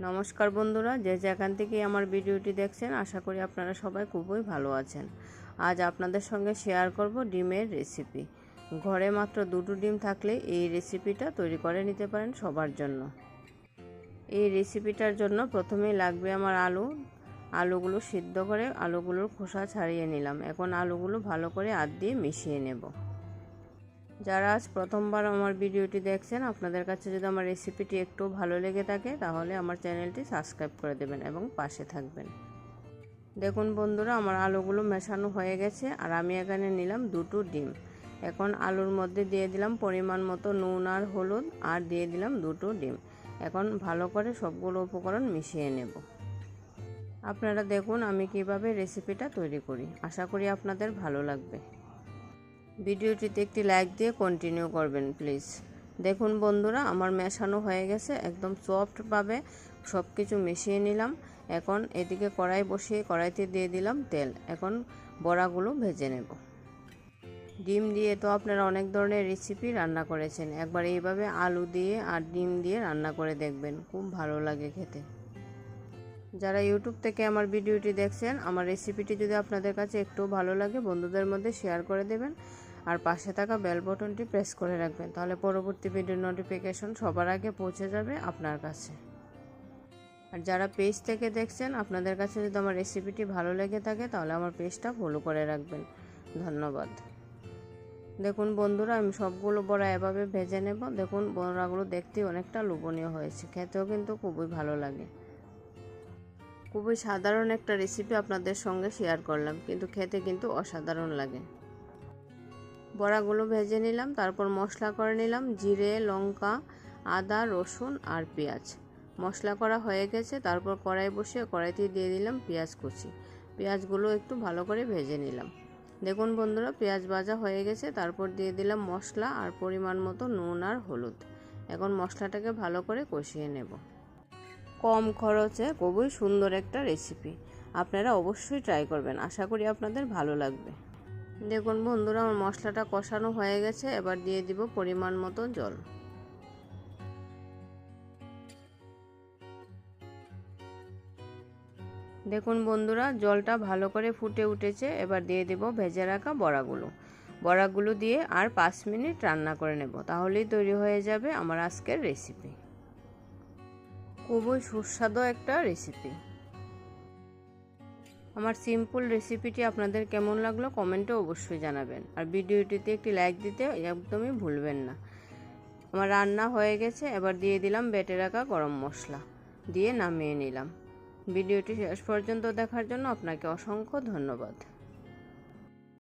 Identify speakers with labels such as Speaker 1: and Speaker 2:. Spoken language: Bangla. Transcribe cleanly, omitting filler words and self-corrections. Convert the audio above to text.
Speaker 1: নমস্কার বন্ধুরা, যে যেখান থেকে আমার ভিডিওটি দেখছেন আশা করি আপনারা সবাই খুবই ভালো আছেন। আজ আপনাদের সঙ্গে শেয়ার করব ডিমের রেসিপি। ঘরে মাত্র দুটো ডিম থাকলে এই রেসিপিটা তৈরি করে নিতে পারেন সবার জন্য। এই রেসিপিটার জন্য প্রথমেই লাগবে আমার আলুগুলো সিদ্ধ করে আলুগুলোর খোসা ছাড়িয়ে নিলাম। এখন আলুগুলো ভালো করে হাত দিয়ে মিশিয়ে নেব। যারা আজ প্রথমবার আমার ভিডিওটি দেখছেন, আপনাদের কাছে যদি আমার রেসিপিটি একটু ভালো লেগে থাকে তাহলে আমার চ্যানেলটি সাবস্ক্রাইব করে দেবেন এবং পাশে থাকবেন। দেখুন বন্ধুরা, আমার আলুগুলো মেশানো হয়ে গেছে আর আমি এখানে নিলাম দুটো ডিম। এখন আলুর মধ্যে দিয়ে দিলাম পরিমাণ মতো নুন আর হলুদ আর দিয়ে দিলাম দুটো ডিম। এখন ভালো করে সবগুলো উপকরণ মিশিয়ে নেব। আপনারা দেখুন আমি কিভাবে রেসিপিটা তৈরি করি। আশা করি আপনাদের ভালো লাগবে। ভিডিওটিতে একটি লাইক দিয়ে কন্টিনিউ করবেন প্লিজ। দেখুন বন্ধুরা, আমার মেশানো হয়ে গেছে, একদম সফটভাবে সব কিছু মিশিয়ে নিলাম। এখন এদিকে কড়াই বসিয়ে কড়াইতে দিয়ে দিলাম তেল। এখন বড়াগুলো ভেজে নেব। ডিম দিয়ে তো আপনারা অনেক ধরনের রেসিপি রান্না করেছেন, একবার এইভাবে আলু দিয়ে আর ডিম দিয়ে রান্না করে দেখবেন, খুব ভালো লাগে খেতে। যারা ইউটিউব থেকে আমার ভিডিওটি দেখছেন, আমার রেসিপিটি যদি আপনাদের কাছে একটু ভালো লাগে বন্ধুদের মধ্যে শেয়ার করে দেবেন আর পাশে থাকা বেল বাটনটি প্রেস করে রাখবেন, তাহলে পরবর্তী ভিডিওর নোটিফিকেশন সবার আগে পৌঁছে যাবে আপনার কাছে। আর যারা পেজ থেকে দেখছেন, আপনাদের কাছে যদি আমার রেসিপিটি ভালো লেগে থাকে তাহলে আমার পেজটা ফলো করে রাখবেন। ধন্যবাদ। দেখুন বন্ধুরা, আমি সবগুলো বড়া এভাবে ভেজে নেব। দেখুন বড়াগুলো দেখতে অনেকটা লোভনীয় হয়েছে, খেতেও কিন্তু খুবই ভালো লাগে। খুবই সাধারণ একটা রেসিপি আপনাদের সঙ্গে শেয়ার করলাম, কিন্তু খেতে কিন্তু অসাধারণ লাগে। বড়াগুলো ভেজে নিলাম, তারপর মশলা করে নিলাম জিরে, লঙ্কা, আদা, রসুন আর পেঁয়াজ। মশলা করা হয়ে গেছে, তারপর কড়াই বসিয়ে কড়াইতে দিয়ে দিলাম পেঁয়াজ কুচি। পেঁয়াজগুলো একটু ভালো করে ভেজে নিলাম। দেখুন বন্ধুরা, পেঁয়াজ ভাজা হয়ে গেছে, তারপর দিয়ে দিলাম মশলা আর পরিমাণ মতো নুন আর হলুদ। এখন মশলাটাকে ভালো করে কষিয়ে নেব। কম খরচে খুবই সুন্দর একটা রেসিপি, আপনারা অবশ্যই ট্রাই করবেন। আশা করি আপনাদের ভালো লাগবে। দেখুন বন্ধুরা, আমার মশলাটা কষানো হয়ে গেছে, এবার দিয়ে দিব পরিমাণ মতো জল। দেখুন বন্ধুরা, জলটা ভালো করে ফুটে উঠেছে, এবার দিয়ে দেব ভেজে রাখা বড়াগুলো দিয়ে আর 5 মিনিট রান্না করে নেব, তাহলেই তৈরি হয়ে যাবে আমার আজকের রেসিপি। খুবই সুস্বাদু একটা রেসিপি। আমার সিম্পল রেসিপিটি আপনাদের কেমন লাগলো কমেন্টে অবশ্যই জানাবেন, আর ভিডিওটিতে একটি লাইক দিতে একদমই ভুলবেন না। আমার রান্না হয়ে গেছে, এবার দিয়ে দিলাম বেটে রাখা গরম মশলা, দিয়ে নামিয়ে নিলাম। ভিডিওটি শেষ পর্যন্ত দেখার জন্য আপনাকে অসংখ্য ধন্যবাদ।